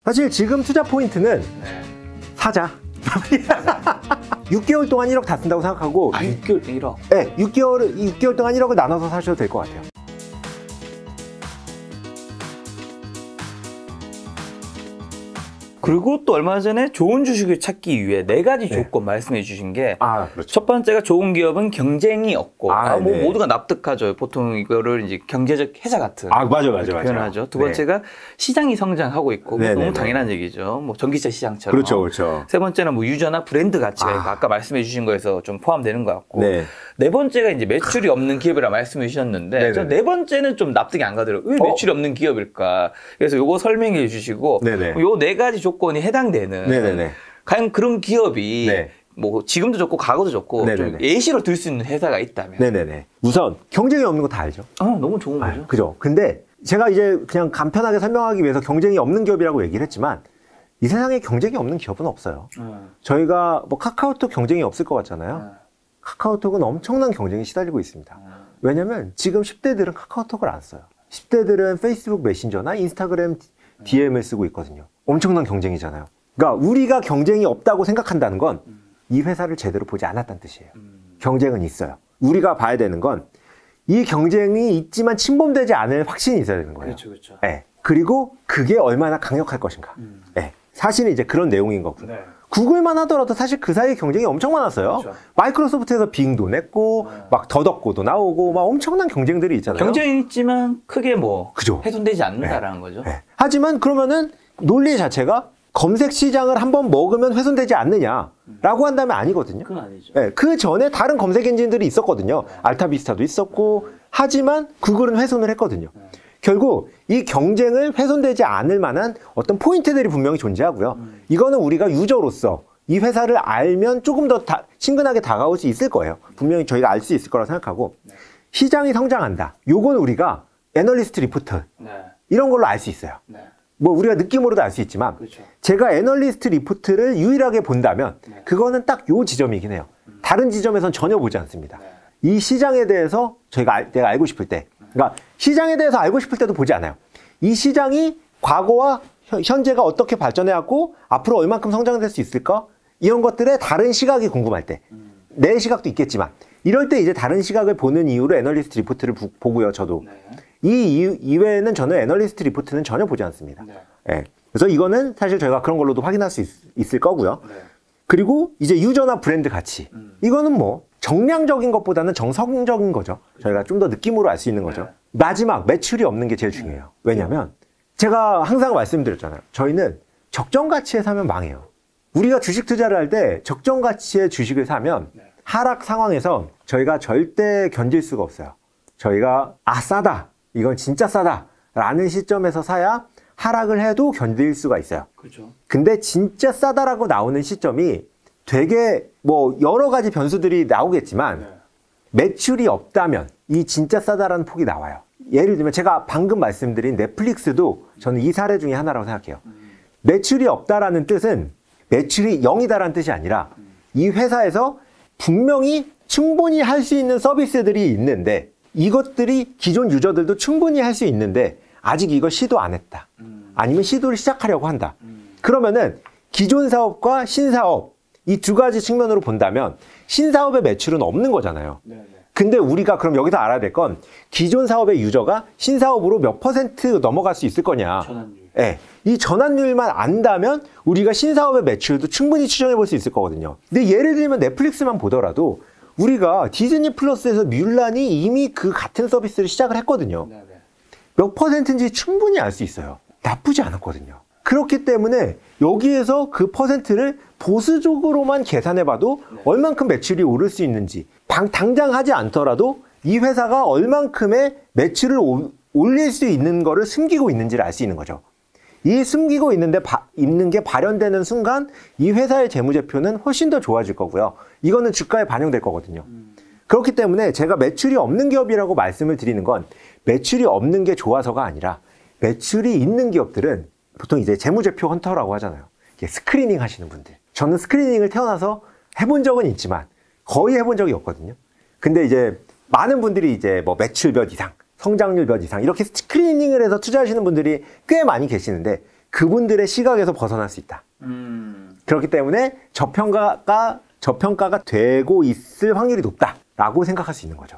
사실 지금 투자 포인트는 사자. 6개월 동안 1억 다 쓴다고 생각하고 6개월 1억? 네, 6개월 동안 1억을 나눠서 사셔도 될 것 같아요. 그리고 또 얼마 전에 좋은 주식을 찾기 위해 4가지 조건 말씀해 주신 게 그렇죠. 첫 번째가 좋은 기업은 경쟁이 없고 뭐 모두가 납득하죠. 보통 이거를 이제 경제적 해자 같은 맞아. 표현하죠. 두 번째가 시장이 성장하고 있고 너무 당연한 얘기죠. 뭐 전기차 시장처럼. 그렇죠. 세 번째는 뭐 유저나 브랜드 가치가 있고 아까 말씀해 주신 거에서 좀 포함되는 것 같고 네 번째가 이제 매출이 없는 기업이라 말씀해 주셨는데 저 네 번째는 좀 납득이 안 가더라고요. 왜 매출이 없는 기업일까? 그래서 요거 설명해 주시고 요 4가지 조건이 해당되는 과연 그런 기업이 뭐 지금도 좋고 과거도 좋고 좀 예시로 들 수 있는 회사가 있다면 우선 경쟁이 없는 거 다 알죠? 너무 좋은 거죠. 그죠. 근데 제가 이제 그냥 간편하게 설명하기 위해서 경쟁이 없는 기업이라고 얘기를 했지만 이 세상에 경쟁이 없는 기업은 없어요. 저희가 뭐 카카오톡 경쟁이 없을 것 같잖아요. 카카오톡은 엄청난 경쟁에 시달리고 있습니다. 왜냐면 지금 10대들은 카카오톡을 안 써요. 10대들은 페이스북 메신저나 인스타그램 DM을 쓰고 있거든요. 엄청난 경쟁이잖아요. 그러니까 우리가 경쟁이 없다고 생각한다는 건 이 회사를 제대로 보지 않았다는 뜻이에요. 경쟁은 있어요. 우리가 봐야 되는 건 이 경쟁이 있지만 침범되지 않을 확신이 있어야 되는 거예요. 그렇죠. 그리고 그게 얼마나 강력할 것인가. 사실은 이제 그런 내용인 거고요. 구글만 하더라도 사실 그 사이에 경쟁이 엄청 많았어요. 마이크로소프트에서 빙도 냈고 막 더덕고도 나오고 막 엄청난 경쟁들이 있잖아요. 경쟁이 있지만 크게 뭐 훼손되지 않는다라는 거죠. 하지만 그러면은 논리 자체가 검색 시장을 한번 먹으면 훼손되지 않느냐라고 한다면 아니거든요. 그건 아니죠. 그 전에 다른 검색 엔진들이 있었거든요. 알타비스타도 있었고 하지만 구글은 훼손을 했거든요. 결국 이 경쟁을 훼손되지 않을 만한 어떤 포인트들이 분명히 존재하고요. 이거는 우리가 유저로서 이 회사를 알면 조금 더 친근하게 다가올 수 있을 거예요. 분명히 저희가 알 수 있을 거라고 생각하고 시장이 성장한다. 요건 우리가 애널리스트 리포트 이런 걸로 알 수 있어요. 뭐 우리가 느낌으로도 알 수 있지만 제가 애널리스트 리포트를 유일하게 본다면 그거는 딱 요 지점이긴 해요. 다른 지점에선 전혀 보지 않습니다. 이 시장에 대해서 내가 알고 싶을 때 그러니까 시장에 대해서 알고 싶을 때도 보지 않아요. 이 시장이 과거와 현재가 어떻게 발전해왔고 앞으로 얼만큼 성장될 수 있을까? 이런 것들의 다른 시각이 궁금할 때 내 시각도 있겠지만 이럴 때 이제 다른 시각을 보는 이유로 애널리스트 리포트를 보고요. 저도 이 이외에는 저는 애널리스트 리포트는 전혀 보지 않습니다. 그래서 이거는 사실 저희가 그런 걸로도 확인할 수 있을 거고요. 그리고 이제 유저나 브랜드 가치 이거는 뭐 정량적인 것보다는 정성적인 거죠. 저희가 좀 더 느낌으로 알 수 있는 거죠. 마지막 매출이 없는 게 제일 중요해요. 왜냐하면 제가 항상 말씀드렸잖아요. 저희는 적정 가치에 사면 망해요. 우리가 주식 투자를 할 때 적정 가치의 주식을 사면 하락 상황에서 저희가 절대 견딜 수가 없어요. 저희가 싸다. 이건 진짜 싸다. 라는 시점에서 사야 하락을 해도 견딜 수가 있어요. 근데 진짜 싸다라고 나오는 시점이 되게 뭐 여러 가지 변수들이 나오겠지만 매출이 없다면 이 진짜 싸다라는 폭이 나와요. 예를 들면 제가 방금 말씀드린 넷플릭스도 저는 이 사례 중에 하나라고 생각해요. 매출이 없다라는 뜻은 매출이 0이다라는 뜻이 아니라 이 회사에서 분명히 충분히 할 수 있는 서비스들이 있는데 이것들이 기존 유저들도 충분히 할 수 있는데 아직 이걸 시도 안 했다. 아니면 시도를 시작하려고 한다. 그러면은 기존 사업과 신사업 이 두 가지 측면으로 본다면 신사업의 매출은 없는 거잖아요. 근데 우리가 그럼 여기서 알아야 될 건 기존 사업의 유저가 신사업으로 몇 % 넘어갈 수 있을 거냐. 전환율. 이 전환율만 안다면 우리가 신사업의 매출도 충분히 추정해 볼 수 있을 거거든요. 근데 예를 들면 넷플릭스만 보더라도 우리가 디즈니 플러스에서 뮬란이 이미 그 같은 서비스를 시작을 했거든요. 몇 %인지 충분히 알 수 있어요. 나쁘지 않았거든요. 그렇기 때문에 여기에서 그 퍼센트를 보수적으로만 계산해봐도 얼만큼 매출이 오를 수 있는지 당장 하지 않더라도 이 회사가 얼만큼의 매출을 올릴 수 있는 거를 숨기고 있는지를 알 수 있는 거죠. 이 숨기고 있는 게 발현되는 순간 이 회사의 재무제표는 훨씬 더 좋아질 거고요. 이거는 주가에 반영될 거거든요. 그렇기 때문에 제가 매출이 없는 기업이라고 말씀을 드리는 건 매출이 없는 게 좋아서가 아니라 매출이 있는 기업들은 보통 이제 재무제표 헌터라고 하잖아요. 스크리닝 하시는 분들. 저는 스크리닝을 태어나서 해본 적은 있지만 거의 해본 적이 없거든요. 근데 이제 많은 분들이 이제 뭐 매출 몇 이상, 성장률 몇 이상 이렇게 스크리닝을 해서 투자하시는 분들이 꽤 많이 계시는데 그분들의 시각에서 벗어날 수 있다. 그렇기 때문에 저평가가 되고 있을 확률이 높다라고 생각할 수 있는 거죠.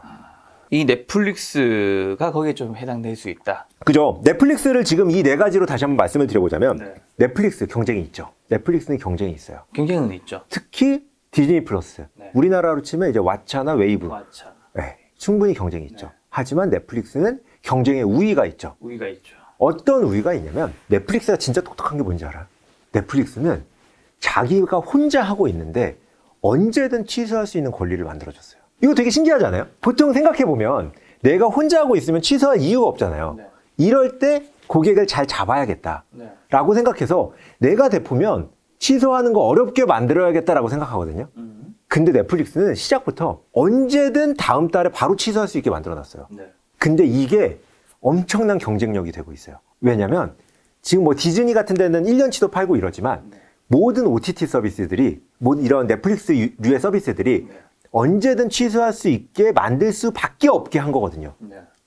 이 넷플릭스가 거기에 좀 해당될 수 있다. 그죠. 넷플릭스를 지금 이 네 가지로 다시 한번 말씀을 드려보자면 넷플릭스 경쟁이 있죠. 넷플릭스는 경쟁이 있어요. 경쟁은 있죠. 특히 디즈니 플러스. 우리나라로 치면 이제 왓챠나 웨이브. 왓챠. 네, 충분히 경쟁이 있죠. 하지만 넷플릭스는 경쟁의 우위가 있죠. 우위가 있죠. 어떤 우위가 있냐면 넷플릭스가 진짜 똑똑한 게 뭔지 알아요? 넷플릭스는 자기가 혼자 하고 있는데 언제든 취소할 수 있는 권리를 만들어줬어요. 이거 되게 신기하지 않아요? 보통 생각해보면 내가 혼자 하고 있으면 취소할 이유가 없잖아요. 이럴 때 고객을 잘 잡아야겠다라고 생각해서 내가 대표면 취소하는 거 어렵게 만들어야겠다라고 생각하거든요. 근데 넷플릭스는 시작부터 언제든 다음 달에 바로 취소할 수 있게 만들어놨어요. 근데 이게 엄청난 경쟁력이 되고 있어요. 왜냐면 지금 뭐 디즈니 같은 데는 1년치도 팔고 이러지만 모든 OTT 서비스들이 이런 넷플릭스류의 서비스들이 언제든 취소할 수 있게 만들 수밖에 없게 한 거거든요.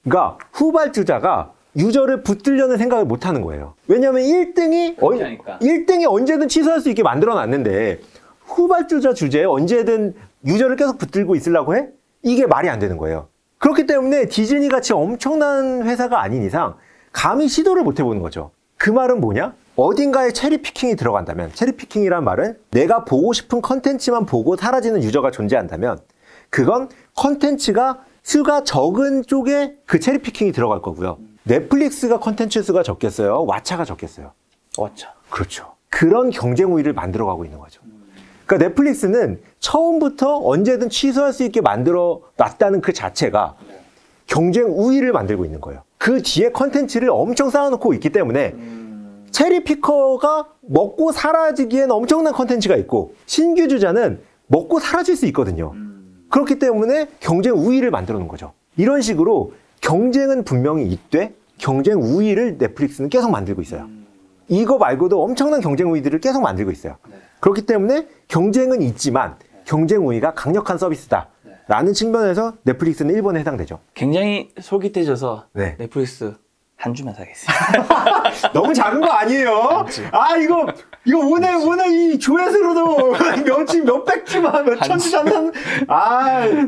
그러니까 후발주자가 유저를 붙들려는 생각을 못 하는 거예요. 왜냐면 1등이 언제든 취소할 수 있게 만들어 놨는데 후발주자 주제에 언제든 유저를 계속 붙들고 있으려고 해? 이게 말이 안 되는 거예요. 그렇기 때문에 디즈니 같이 엄청난 회사가 아닌 이상 감히 시도를 못 해보는 거죠. 그 말은 뭐냐? 어딘가에 체리 피킹이 들어간다면, 체리 피킹이란 말은 내가 보고 싶은 컨텐츠만 보고 사라지는 유저가 존재한다면 그건 컨텐츠가 수가 적은 쪽에 그 체리 피킹이 들어갈 거고요. 넷플릭스가 컨텐츠 수가 적겠어요? 왓챠가 적겠어요? 왓챠. 그렇죠. 그런 경쟁 우위를 만들어가고 있는 거죠. 그러니까 넷플릭스는 처음부터 언제든 취소할 수 있게 만들어 놨다는 그 자체가 경쟁 우위를 만들고 있는 거예요. 그 뒤에 컨텐츠를 엄청 쌓아놓고 있기 때문에 체리 피커가 먹고 사라지기엔 엄청난 컨텐츠가 있고 신규 주자는 먹고 사라질 수 있거든요. 그렇기 때문에 경쟁 우위를 만들어 놓은 거죠. 이런 식으로 경쟁은 분명히 있되 경쟁 우위를 넷플릭스는 계속 만들고 있어요. 이거 말고도 엄청난 경쟁 우위들을 계속 만들고 있어요. 그렇기 때문에 경쟁은 있지만 경쟁 우위가 강력한 서비스다 라는 측면에서 넷플릭스는 1번에 해당되죠. 굉장히 솔깃해져서 넷플릭스 한 주만 사겠습니다. 너무 작은 거 아니에요? 아 이거 오늘 이 조회수로도 몇백 주만 몇천 주 잡는.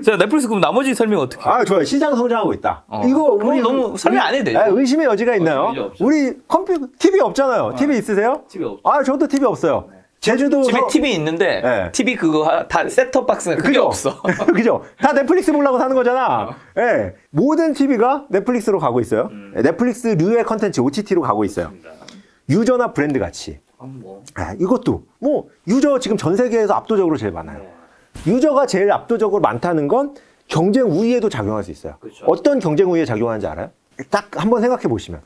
자 넷플릭스 그럼 나머지 설명 어떻게? 좋아요. 시장 성장하고 있다. 이거 우리 너무 설명 안 해도 돼요. 의심의 여지가 있나요? 우리 컴퓨터 TV 없잖아요. TV 있으세요? TV 없죠. 저도 TV 없어요. 제주도 집에 TV 있는데 TV 그거 다 셋톱 박스는 그게 없어. 그죠? 다 넷플릭스 보려고 사는 거잖아. 모든 TV가 넷플릭스로 가고 있어요. 넷플릭스류의 컨텐츠 OTT로 가고 있어요. 유저나 브랜드 가치. 이것도 뭐 유저 지금 전 세계에서 압도적으로 제일 많아요. 유저가 제일 압도적으로 많다는 건 경쟁 우위에도 작용할 수 있어요. 그렇죠. 어떤 경쟁 우위에 작용하는지 알아요? 딱 한번 생각해 보시면.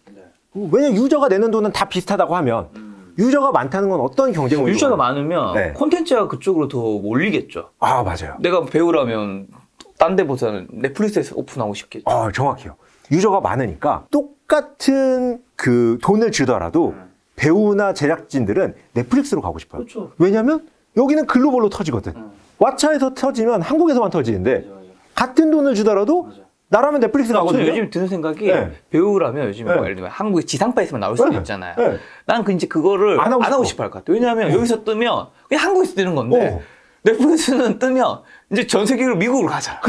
왜냐면 유저가 내는 돈은 다 비슷하다고 하면 유저가 많다는 건 어떤 경쟁 우위가 유저가 많으면 콘텐츠가 그쪽으로 더 몰리겠죠. 맞아요. 내가 배우라면 딴 데보다는 넷플릭스에서 오픈하고 싶겠죠. 정확해요. 유저가 많으니까 똑같은 그 돈을 주더라도 배우나 제작진들은 넷플릭스로 가고 싶어요. 그렇죠. 왜냐면 여기는 글로벌로 터지거든. 왓챠에서 터지면 한국에서만 터지는데 같은 돈을 주더라도 나라면 넷플릭스 가거든요. 요즘 드는 생각이 배우라면 요즘 예를 들면 한국에 지상파에서만 나올 수도 있잖아요. 난 이제 그거를 안 하고 싶어 할 것 같아. 왜냐하면 여기서 뜨면 그냥 한국에서 뜨는 건데 넷플릭스는 뜨면 이제 전 세계로 미국으로 가잖아.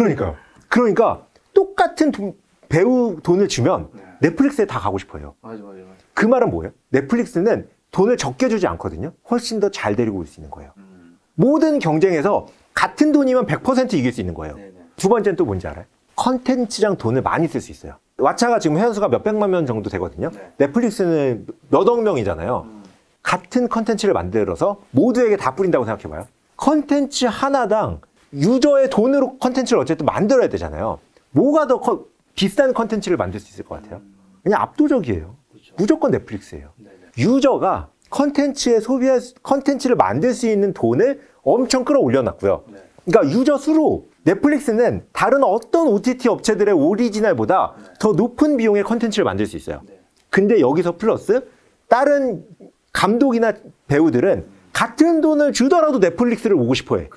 그러니까 똑같은 배우 돈을 주면 넷플릭스에 다 가고 싶어요. 맞아. 그 말은 뭐예요? 넷플릭스는 돈을 적게 주지 않거든요. 훨씬 더 잘 데리고 올 수 있는 거예요. 모든 경쟁에서 같은 돈이면 100% 이길 수 있는 거예요. 두 번째는 또 뭔지 알아요? 컨텐츠랑 돈을 많이 쓸 수 있어요. 왓챠가 지금 회원수가 몇백만 명 정도 되거든요. 넷플릭스는 몇억 명이잖아요. 같은 컨텐츠를 만들어서 모두에게 다 뿌린다고 생각해봐요. 컨텐츠 하나당 유저의 돈으로 컨텐츠를 어쨌든 만들어야 되잖아요. 뭐가 더 비싼 컨텐츠를 만들 수 있을 것 같아요? 그냥 압도적이에요. 무조건 넷플릭스예요. 유저가 컨텐츠를 만들 수 있는 돈을 엄청 끌어올려놨고요. 그러니까 유저 수로 넷플릭스는 다른 어떤 OTT 업체들의 오리지널보다 더 높은 비용의 컨텐츠를 만들 수 있어요. 근데 여기서 플러스 다른 감독이나 배우들은 같은 돈을 주더라도 넷플릭스를 오고 싶어 해.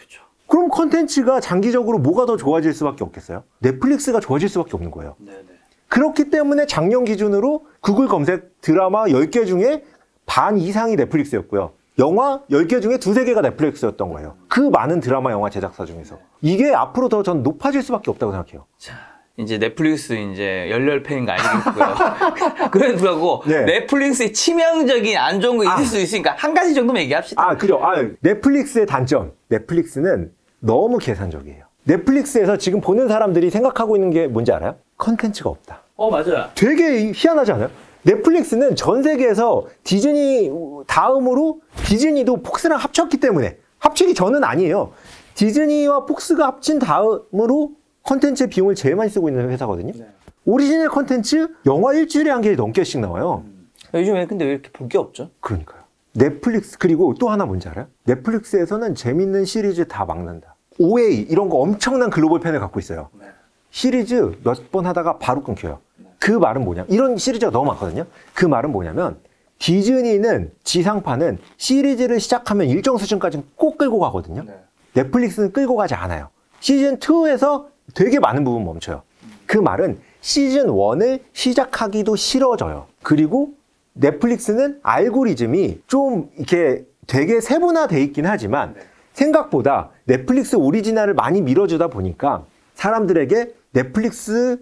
그럼 컨텐츠가 장기적으로 뭐가 더 좋아질 수밖에 없겠어요? 넷플릭스가 좋아질 수밖에 없는 거예요. 그렇기 때문에 작년 기준으로 구글 검색 드라마 10개 중에 반 이상이 넷플릭스였고요. 영화 10개 중에 2~3개가 넷플릭스였던 거예요. 그 많은 드라마, 영화 제작사 중에서. 이게 앞으로 더 전 높아질 수밖에 없다고 생각해요. 자, 이제 넷플릭스 이제 열렬팬인 거 알겠고요. 그래도 불구하고 네. 넷플릭스의 치명적인 안 좋은 거 있을 수 있으니까 한 가지 정도만 얘기합시다. 그죠. 넷플릭스의 단점. 넷플릭스는 너무 계산적이에요. 넷플릭스에서 지금 보는 사람들이 생각하고 있는 게 뭔지 알아요? 컨텐츠가 없다. 맞아요. 되게 희한하지 않아요? 넷플릭스는 전 세계에서 디즈니 다음으로 디즈니도 폭스랑 합쳤기 때문에, 합치기 전은 아니에요. 디즈니와 폭스가 합친 다음으로 컨텐츠 비용을 제일 많이 쓰고 있는 회사거든요. 네. 오리지널 컨텐츠 영화 일주일에 한 개 넘게씩 나와요. 요즘에 근데 왜 이렇게 볼 게 없죠? 그러니까요. 넷플릭스, 그리고 또 하나 뭔지 알아요? 넷플릭스에서는 재밌는 시리즈 다 막는다. OA 이런 거 엄청난 글로벌 팬을 갖고 있어요. 네. 시리즈 몇 번 하다가 바로 끊겨요. 그 말은 뭐냐? 이런 시리즈가 너무 많거든요. 그 말은 뭐냐면 디즈니는 지상파는 시리즈를 시작하면 일정 수준까지는 꼭 끌고 가거든요. 네. 넷플릭스는 끌고 가지 않아요. 시즌 2에서 되게 많은 부분 멈춰요. 그 말은 시즌 1을 시작하기도 싫어져요. 그리고 넷플릭스는 알고리즘이 좀 이렇게 되게 세분화돼 있긴 하지만 생각보다 넷플릭스 오리지널을 많이 밀어주다 보니까 사람들에게 넷플릭스의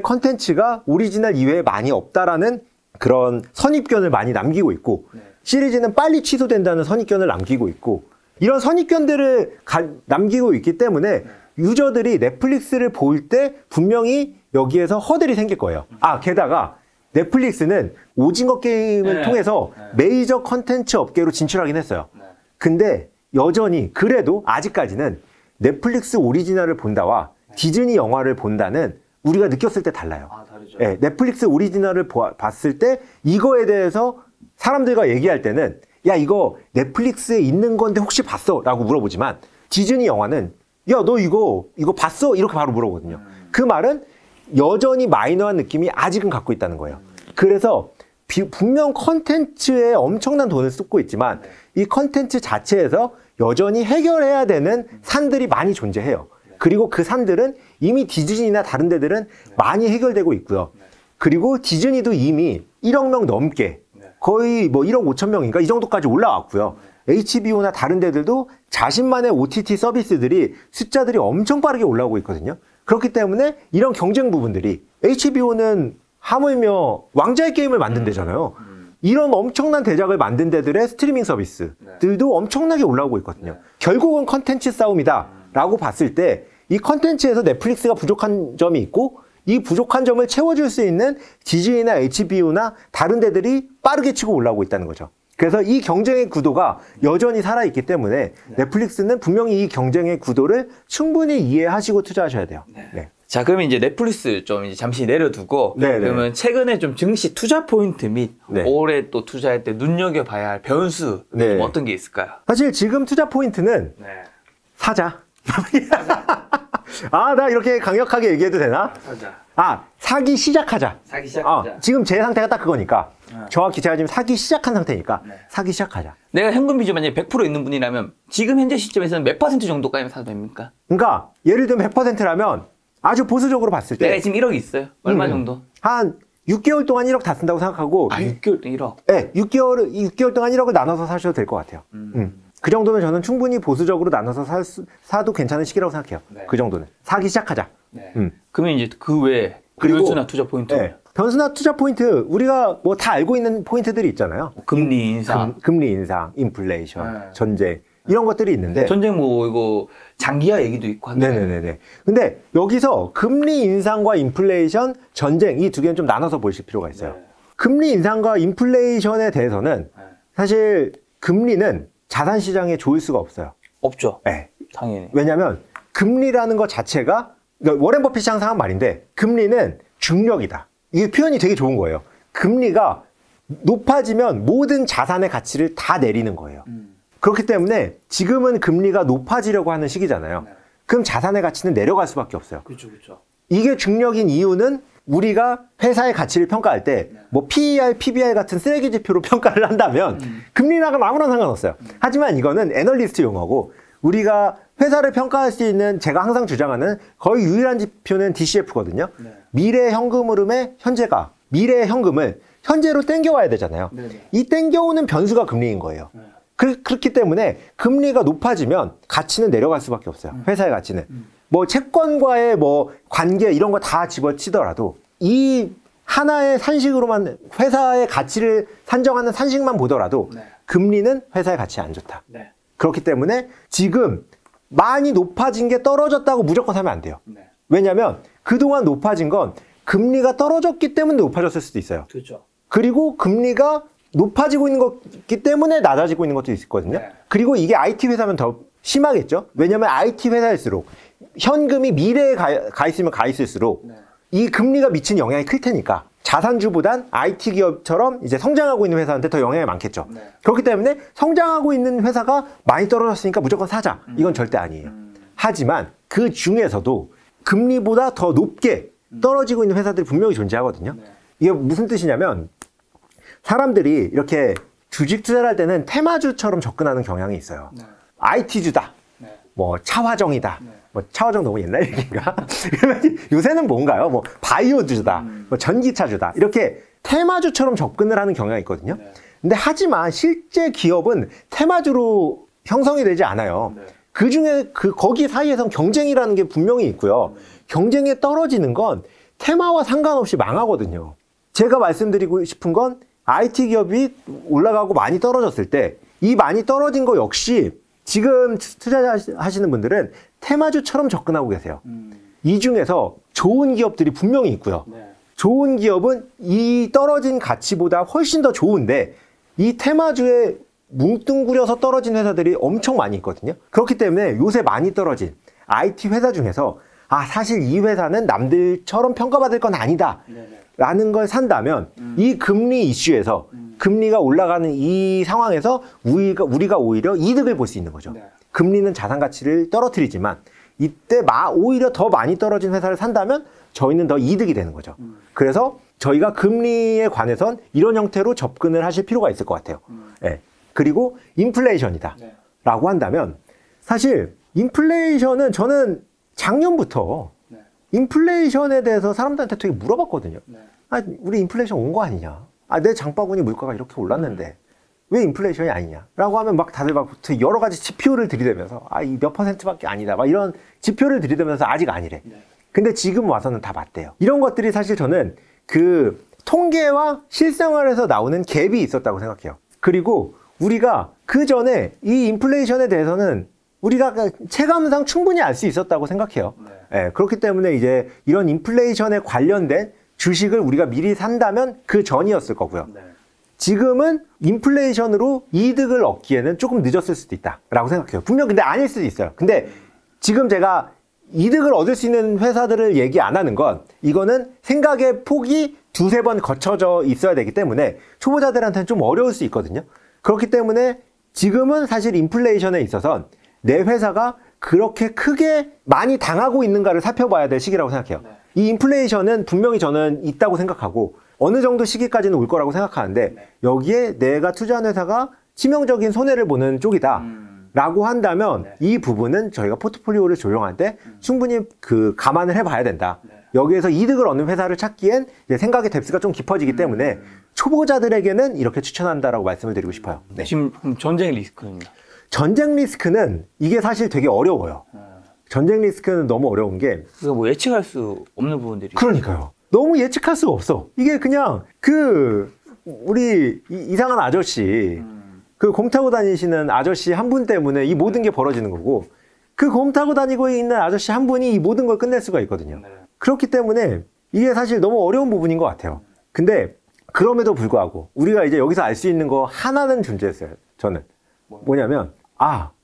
컨텐츠가 오리지널 이외에 많이 없다라는 그런 선입견을 많이 남기고 있고, 시리즈는 빨리 취소된다는 선입견을 남기고 있고, 이런 선입견들을 남기고 있기 때문에 유저들이 넷플릭스를 볼 때 분명히 여기에서 허들이 생길 거예요. 게다가 넷플릭스는 오징어 게임을 통해서 메이저 컨텐츠 업계로 진출하긴 했어요. 근데 여전히 그래도 아직까지는 넷플릭스 오리지널을 본다와 디즈니 영화를 본다는 우리가 느꼈을 때 달라요. 다르죠. 네, 넷플릭스 오리지널을 봤을 때 이거에 대해서 사람들과 얘기할 때는 야, 이거 넷플릭스에 있는 건데 혹시 봤어? 라고 물어보지만 디즈니 영화는 야, 너 이거 봤어? 이렇게 바로 물어보거든요. 그 말은 여전히 마이너한 느낌이 아직은 갖고 있다는 거예요. 그래서 분명 컨텐츠에 엄청난 돈을 쏟고 있지만 이 컨텐츠 자체에서 여전히 해결해야 되는 산들이 많이 존재해요. 그리고 그 산들은 이미 디즈니나 다른 데들은 많이 해결되고 있고요. 그리고 디즈니도 이미 1억 명 넘게 거의 뭐 1억 5천 명인가 이 정도까지 올라왔고요. HBO나 다른 데들도 자신만의 OTT 서비스들이 숫자들이 엄청 빠르게 올라오고 있거든요. 그렇기 때문에 이런 경쟁 부분들이 HBO는 하물며 왕자의 게임을 만든 데잖아요. 이런 엄청난 대작을 만든 데들의 스트리밍 서비스들도 엄청나게 올라오고 있거든요. 결국은 컨텐츠 싸움이다 라고 봤을 때 이 컨텐츠에서 넷플릭스가 부족한 점이 있고 이 부족한 점을 채워줄 수 있는 디즈니나 HBO나 다른 데들이 빠르게 치고 올라오고 있다는 거죠. 그래서 이 경쟁의 구도가 여전히 살아있기 때문에 넷플릭스는 분명히 이 경쟁의 구도를 충분히 이해하시고 투자하셔야 돼요. 네. 자, 그러면 이제 넷플릭스 좀 이제 잠시 내려두고 그러면 최근에 좀 증시 투자 포인트 및 올해 또 투자할 때 눈여겨봐야 할 변수 어떤 게 있을까요? 사실 지금 투자 포인트는 사자. 나 이렇게 강력하게 얘기해도 되나? 사자. 사기 시작하자. 사기 시작하자. 지금 제 상태가 딱 그거니까. 정확히 제가 지금 사기 시작한 상태니까 사기 시작하자. 내가 현금 비중 만약에 100% 있는 분이라면 지금 현재 시점에서는 몇 % 정도까지 사도 됩니까? 그러니까 예를 들면 100%라면 아주 보수적으로 봤을 때 내가 지금 1억이 있어요. 얼마 정도? 한 6개월 동안 1억 다 쓴다고 생각하고 6개월 동안 1억? 네, 6개월 동안 1억을 나눠서 사셔도 될 것 같아요. 그 정도면 저는 충분히 보수적으로 나눠서 사도 괜찮은 시기라고 생각해요. 그 정도는. 사기 시작하자. 그러면 이제 그 외에 변수나 투자 포인트. 변수나 투자 포인트, 우리가 뭐 다 알고 있는 포인트들이 있잖아요. 금리 인상. 금리 인상, 인플레이션, 전쟁. 이런 것들이 있는데. 전쟁 뭐 이거 장기화 얘기도 있고 한데. 네네네. 근데 여기서 금리 인상과 인플레이션, 전쟁 이 두 개는 좀 나눠서 보실 필요가 있어요. 금리 인상과 인플레이션에 대해서는 사실 금리는 자산 시장에 좋을 수가 없어요. 없죠. 네. 당연히. 왜냐하면 금리라는 것 자체가, 그러니까 워렌 버핏이 항상 한 말인데, 금리는 중력이다. 이게 표현이 되게 좋은 거예요. 금리가 높아지면 모든 자산의 가치를 다 내리는 거예요. 그렇기 때문에 지금은 금리가 높아지려고 하는 시기잖아요. 그럼 자산의 가치는 내려갈 수밖에 없어요. 그렇죠. 이게 중력인 이유는 우리가 회사의 가치를 평가할 때 뭐 PER, PBR 같은 쓰레기 지표로 평가를 한다면 금리랑은 아무런 상관없어요. 하지만 이거는 애널리스트 용어고, 우리가 회사를 평가할 수 있는, 제가 항상 주장하는 거의 유일한 지표는 DCF거든요. 미래 현금 흐름의 현재가, 미래의 현금을 현재로 땡겨와야 되잖아요. 네네. 이 땡겨오는 변수가 금리인 거예요. 네. 그렇기 때문에 금리가 높아지면 가치는 내려갈 수밖에 없어요. 회사의 가치는. 뭐 채권과의 뭐 관계 이런 거 다 집어치더라도 이 하나의 산식으로만 회사의 가치를 산정하는 산식만 보더라도 네. 금리는 회사의 가치에 안 좋다. 네. 그렇기 때문에 지금 많이 높아진 게 떨어졌다고 무조건 사면 안 돼요. 네. 왜냐하면 그동안 높아진 건 금리가 떨어졌기 때문에 높아졌을 수도 있어요. 그렇죠. 그리고 금리가 높아지고 있는 거기 때문에 낮아지고 있는 것도 있거든요. 네. 그리고 이게 IT 회사면 더 심하겠죠. 왜냐하면 IT 회사일수록 현금이 미래에 가 있으면 가 있을수록 네. 이 금리가 미치는 영향이 클 테니까 자산주보단 IT 기업처럼 이제 성장하고 있는 회사한테 더 영향이 많겠죠. 네. 그렇기 때문에 성장하고 있는 회사가 많이 떨어졌으니까 무조건 사자. 이건 절대 아니에요. 하지만 그 중에서도 금리보다 더 높게 떨어지고 있는 회사들이 분명히 존재하거든요. 네. 이게 무슨 뜻이냐면 사람들이 이렇게 주식 투자를 할 때는 테마주처럼 접근하는 경향이 있어요. 네. IT주다. 네. 뭐 차화정이다. 네. 뭐 차화정 너무 옛날 얘기인가? 요새는 뭔가요? 뭐 바이오주다. 뭐 전기차주다. 이렇게 테마주처럼 접근을 하는 경향이 있거든요. 네. 근데 하지만 실제 기업은 테마주로 형성이 되지 않아요. 네. 그 중에 거기 사이에선 경쟁이라는 게 분명히 있고요. 경쟁에 떨어지는 건 테마와 상관없이 망하거든요. 제가 말씀드리고 싶은 건 IT 기업이 올라가고 많이 떨어졌을 때 이 많이 떨어진 거 역시 지금 투자하시는 분들은 테마주처럼 접근하고 계세요. 이 중에서 좋은 기업들이 분명히 있고요. 네. 좋은 기업은 이 떨어진 가치보다 훨씬 더 좋은데 이 테마주에 뭉뚱그려서 떨어진 회사들이 엄청 많이 있거든요. 그렇기 때문에 요새 많이 떨어진 IT 회사 중에서 사실 이 회사는 남들처럼 평가받을 건 아니다 라는 걸 산다면 이 금리 이슈에서 금리가 올라가는 이 상황에서 우리가 오히려 이득을 볼 수 있는 거죠. 네. 금리는 자산 가치를 떨어뜨리지만 이때 오히려 더 많이 떨어진 회사를 산다면 저희는 더 이득이 되는 거죠. 그래서 저희가 금리에 관해선 이런 형태로 접근을 하실 필요가 있을 것 같아요. 네. 그리고 인플레이션이다 네. 라고 한다면 사실 인플레이션은 저는 작년부터 네. 인플레이션에 대해서 사람들한테 되게 물어봤거든요. 네. 우리 인플레이션 온 거 아니냐? 내 장바구니 물가가 이렇게 올랐는데 왜 인플레이션이 아니냐? 라고 하면 막 다들 막 여러 가지 지표를 들이대면서 이 몇 %밖에 아니다. 막 이런 지표를 들이대면서 아직 아니래. 네. 근데 지금 와서는 다 맞대요. 이런 것들이 사실 저는 그 통계와 실생활에서 나오는 갭이 있었다고 생각해요. 그리고 우리가 그 전에 이 인플레이션에 대해서는 우리가 체감상 충분히 알 수 있었다고 생각해요. 네. 그렇기 때문에 이제 이런 인플레이션에 관련된 주식을 우리가 미리 산다면 그 전이었을 거고요. 네. 지금은 인플레이션으로 이득을 얻기에는 조금 늦었을 수도 있다라고 생각해요. 분명 근데 아닐 수도 있어요. 근데 지금 제가 이득을 얻을 수 있는 회사들을 얘기 안 하는 건 이거는 생각의 폭이 두세 번 거쳐져 있어야 되기 때문에 초보자들한테는 좀 어려울 수 있거든요. 그렇기 때문에 지금은 사실 인플레이션에 있어서는 내 회사가 그렇게 크게 많이 당하고 있는가를 살펴봐야 될 시기라고 생각해요. 네. 이 인플레이션은 분명히 저는 있다고 생각하고 어느 정도 시기까지는 올 거라고 생각하는데 네. 여기에 내가 투자한 회사가 치명적인 손해를 보는 쪽이다 라고 한다면 네. 이 부분은 저희가 포트폴리오를 조정할 때 충분히 감안을 해봐야 된다. 네. 여기에서 이득을 얻는 회사를 찾기엔 이제 생각의 뎁스가 좀 깊어지기 때문에 초보자들에게는 이렇게 추천한다라고 말씀을 드리고 싶어요. 네. 지금 전쟁 리스크입니다. 전쟁 리스크는 이게 사실 되게 어려워요. 전쟁 리스크는 너무 어려운 게 이거 뭐 예측할 수 없는 부분들이. 그러니까요. 너무 예측할 수가 없어. 이게 그냥 우리 이상한 아저씨 곰 타고 다니시는 아저씨 한 분 때문에 이 모든 게 벌어지는 거고 곰 타고 다니고 있는 아저씨 한 분이 이 모든 걸 끝낼 수가 있거든요. 네. 그렇기 때문에 이게 사실 너무 어려운 부분인 것 같아요. 근데 그럼에도 불구하고 우리가 이제 여기서 알 수 있는 거 하나는 존재했어요. 저는 뭐냐면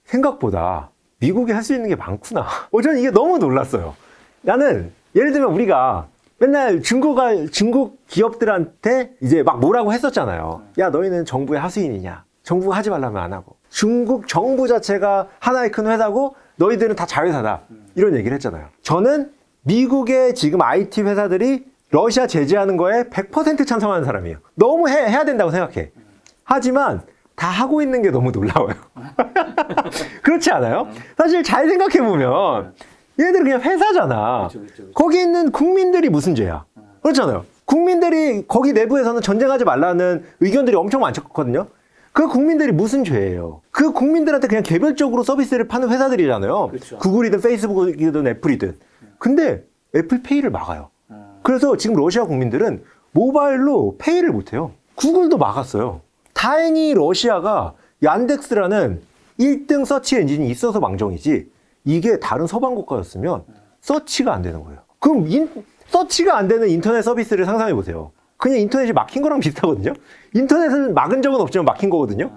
생각보다 미국이 할 수 있는 게 많구나. 저는 이게 너무 놀랐어요. 나는 예를 들면 우리가 맨날 중국 기업들한테 이제 막 뭐라고 했었잖아요. 야, 너희는 정부의 하수인이냐? 정부가 하지 말라면 안 하고. 중국 정부 자체가 하나의 큰 회사고 너희들은 다 자회사다. 이런 얘기를 했잖아요. 저는 미국의 지금 IT 회사들이 러시아 제재하는 거에 100% 찬성하는 사람이에요. 너무 해야 된다고 생각해. 하지만 다 하고 있는 게 너무 놀라워요. 그렇지 않아요? 사실 잘 생각해보면 얘네들은 그냥 회사잖아. 그쵸. 거기 있는 국민들이 무슨 죄야? 그렇잖아요. 국민들이 거기 내부에서는 전쟁하지 말라는 의견들이 엄청 많거든요. 그 국민들이 무슨 죄예요? 그 국민들한테 그냥 개별적으로 서비스를 파는 회사들이잖아요. 그렇죠. 구글이든 페이스북이든 애플이든. 근데 애플페이를 막아요. 그래서 지금 러시아 국민들은 모바일로 페이를 못해요. 구글도 막았어요. 다행히 러시아가 얀덱스라는 1등 서치 엔진이 있어서 망정이지 이게 다른 서방 국가였으면 서치가 안 되는 거예요. 그럼 서치가 안 되는 인터넷 서비스를 상상해 보세요. 그냥 인터넷이 막힌 거랑 비슷하거든요. 인터넷을 막은 적은 없지만 막힌 거거든요.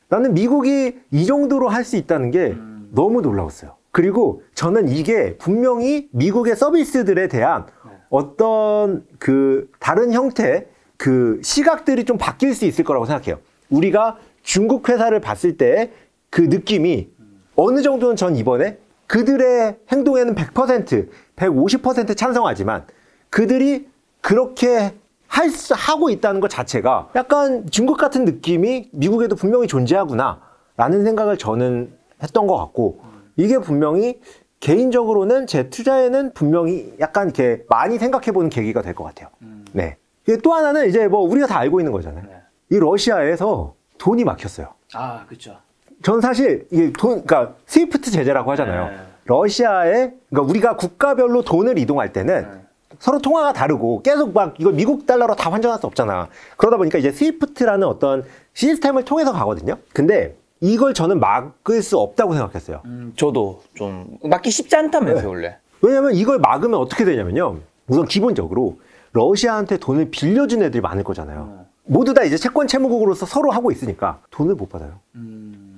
나는 미국이 이 정도로 할 수 있다는 게 너무 놀라웠어요. 그리고 저는 이게 분명히 미국의 서비스들에 대한 어떤 그 다른 형태 그 시각들이 좀 바뀔 수 있을 거라고 생각해요. 우리가 중국 회사를 봤을 때 그 느낌이 어느 정도는 전 이번에 그들의 행동에는 100%, 150% 찬성하지만 그들이 그렇게 하고 있다는 것 자체가 약간 중국 같은 느낌이 미국에도 분명히 존재하구나 라는 생각을 저는 했던 것 같고 이게 분명히 개인적으로는 제 투자에는 분명히 약간 이렇게 많이 생각해보는 계기가 될 것 같아요. 네. 또 하나는 이제 뭐 우리가 다 알고 있는 거잖아요. 네. 이 러시아에서 돈이 막혔어요. 아, 그렇죠. 전 사실 이게 그러니까 스위프트 제재라고 하잖아요. 네. 러시아에 그러니까 우리가 국가별로 돈을 이동할 때는 서로 통화가 다르고 계속 막 이걸 미국 달러로 다 환전할 수 없잖아. 그러다 보니까 이제 스위프트라는 어떤 시스템을 통해서 가거든요. 근데 이걸 저는 막을 수 없다고 생각했어요. 저도 좀 막기 쉽지 않다면서요, 네. 원래. 왜냐면 이걸 막으면 어떻게 되냐면요. 우선 기본적으로 러시아한테 돈을 빌려준 애들이 많을 거잖아요. 모두 다 이제 채권 채무국으로서 서로 하고 있으니까 돈을 못 받아요.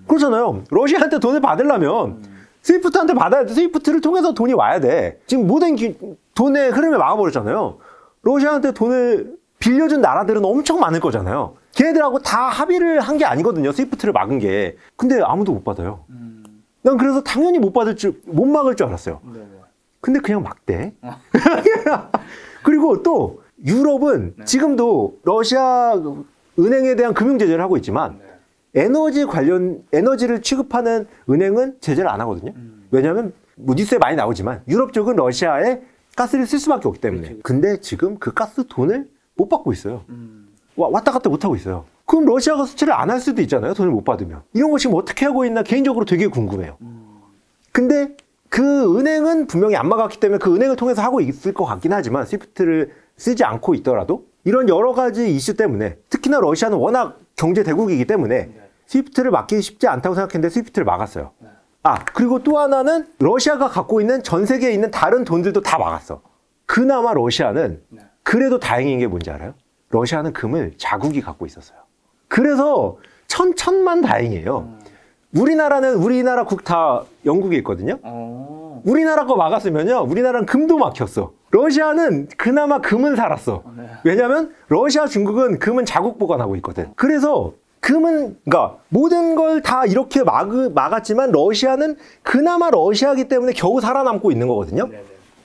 그렇잖아요. 러시아한테 돈을 받으려면 스위프트한테 받아야 돼. 스위프트를 통해서 돈이 와야 돼. 지금 모든 돈의 흐름을 막아버렸잖아요. 러시아한테 돈을 빌려준 나라들은 엄청 많을 거잖아요. 걔네들하고 다 합의를 한 게 아니거든요. 스위프트를 막은 게. 근데 아무도 못 받아요. 난 그래서 당연히 못 막을 줄 알았어요. 네네. 근데 그냥 막대. 그리고 또 유럽은 지금도 러시아 은행에 대한 금융 제재를 하고 있지만 에너지를 취급하는 은행은 제재를 안 하거든요. 왜냐하면 뭐 뉴스에 많이 나오지만 유럽 쪽은 러시아에 가스를 쓸 수밖에 없기 때문에. 그렇지. 근데 지금 그 가스 돈을 못 받고 있어요. 왔다 갔다 못 하고 있어요. 그럼 러시아가 수출을 안 할 수도 있잖아요. 돈을 못 받으면. 이런 거 지금 어떻게 하고 있나 개인적으로 되게 궁금해요. 근데 그 은행은 분명히 안 막았기 때문에 그 은행을 통해서 하고 있을 것 같긴 하지만 스위프트를 쓰지 않고 있더라도 이런 여러 가지 이슈 때문에 특히나 러시아는 워낙 경제 대국이기 때문에 스위프트를 막기 쉽지 않다고 생각했는데 스위프트를 막았어요. 아, 그리고 또 하나는 러시아가 갖고 있는 전 세계에 있는 다른 돈들도 다 막았어. 그나마 러시아는 그래도 다행인 게 뭔지 알아요? 러시아는 금을 자국이 갖고 있었어요. 그래서 천만 다행이에요. 우리나라 국 다 영국에 있거든요. 우리나라 거 막았으면요. 우리나라는 금도 막혔어. 러시아는 그나마 금은 살았어. 왜냐면 러시아, 중국은 금은 자국 보관하고 있거든. 그래서 금은 그러니까 모든 걸 다 이렇게 막았지만 러시아는 그나마 러시아이기 때문에 겨우 살아남고 있는 거거든요.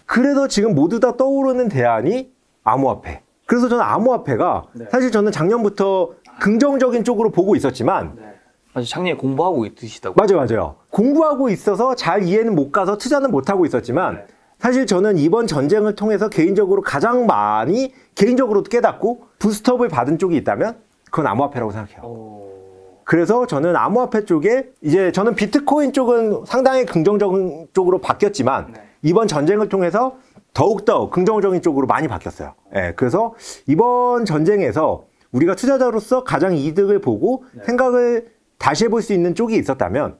그래서 지금 모두 다 떠오르는 대안이 암호화폐. 그래서 저는 암호화폐가 사실 저는 작년부터 긍정적인 쪽으로 보고 있었지만 아주 작년에 공부하고 있으시다고. 맞아요. 공부하고 있어서 잘 이해는 못 가서 투자는 못 하고 있었지만 사실 저는 이번 전쟁을 통해서 개인적으로 가장 많이 개인적으로도 깨닫고 부스트업을 받은 쪽이 있다면 그건 암호화폐라고 생각해요. 그래서 저는 암호화폐 쪽에 이제 저는 비트코인 쪽은 상당히 긍정적인 쪽으로 바뀌었지만 이번 전쟁을 통해서 더욱더 긍정적인 쪽으로 많이 바뀌었어요. 그래서 이번 전쟁에서 우리가 투자자로서 가장 이득을 보고 생각을 다시 해볼 수 있는 쪽이 있었다면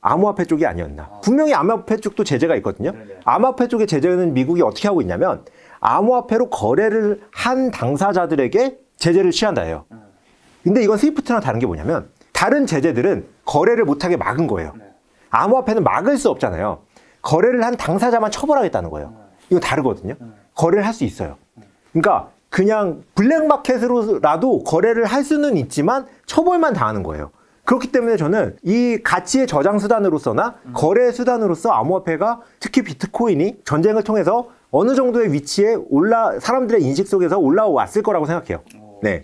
암호화폐 쪽이 아니었나. 분명히 암호화폐 쪽도 제재가 있거든요. 암호화폐 쪽의 제재는 미국이 어떻게 하고 있냐면 암호화폐로 거래를 한 당사자들에게 제재를 취한다 해요. 근데 이건 스위프트랑 다른 게 뭐냐면 다른 제재들은 거래를 못하게 막은 거예요. 암호화폐는 막을 수 없잖아요. 거래를 한 당사자만 처벌하겠다는 거예요. 이거 다르거든요. 거래를 할 수 있어요. 그러니까 그냥 블랙마켓으로라도 거래를 할 수는 있지만 처벌만 당하는 거예요. 그렇기 때문에 저는 이 가치의 저장 수단으로서나 거래 수단으로서 암호화폐가 특히 비트코인이 전쟁을 통해서 어느 정도의 위치에 사람들의 인식 속에서 올라왔을 거라고 생각해요. 네.